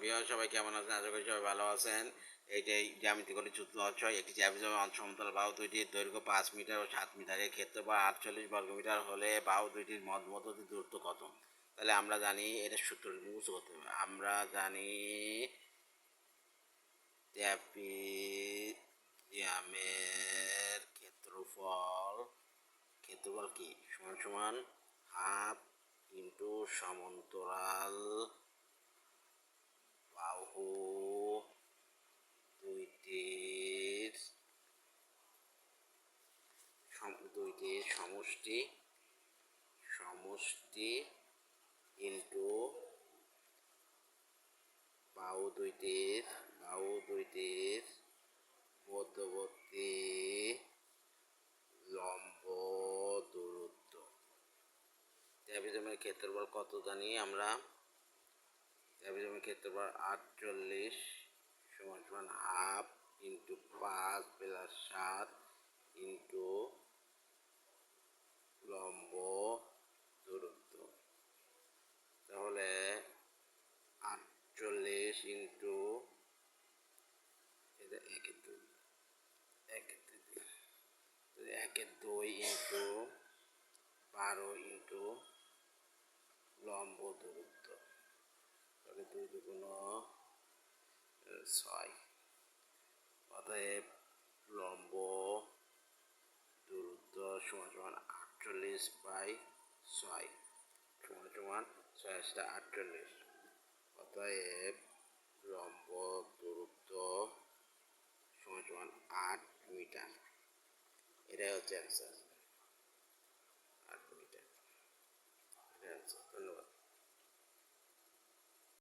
Viewer সবাই কেমন আছেন? আশা করি সবাই ভালো আছেন। এইটাই জ্যামিতি করে চতুর্থ অধ্যায় একটি জ্যামিতি সমতল বাহু দুইটির দৈর্ঘ্য 5 মিটার ও 7 মিটারের ক্ষেত্রফল 48 বর্গমিটার হলে বাহু দুইটির মধ্যবর্তী দূরত্ব কত? তাহলে আমরা জানি এটা সূত্র মুখস্থ করতে হবে। আমরা জানি ট্র্যাপিজিয়ামের ক্ষেত্রফল কি সমান সমান হাফ ইন্টু সমান্তরাল বাহু দুইটির সমষ্টি ইন্টু বাহু দুইটির মধ্যবর্তী লম্ব দূরত্ব। ট্র্যাপিজিয়ামের ক্ষেত্রফল কত জানি আমরা? ট্র্যাপিজিয়ামের ক্ষেত্রফল 48 সমান সমান হাফ ইন্টু 5 প্লাস 7 ইন্টু লম্ব দূরত্ব। তাহলে 48 ইন্টু একের দুই ইন্টু 12 ইন্টু লম্ব দূরত্ব। তাহলে 2 দুগুণ 6। অতএব লম্ব দূরত্ব সমান সমান 48/6 সমান সমান 6×48। অতএব লম্ব দূরত্ব সমান সমান 8 মিটার। এটাই হচ্ছে অ্যান্সার।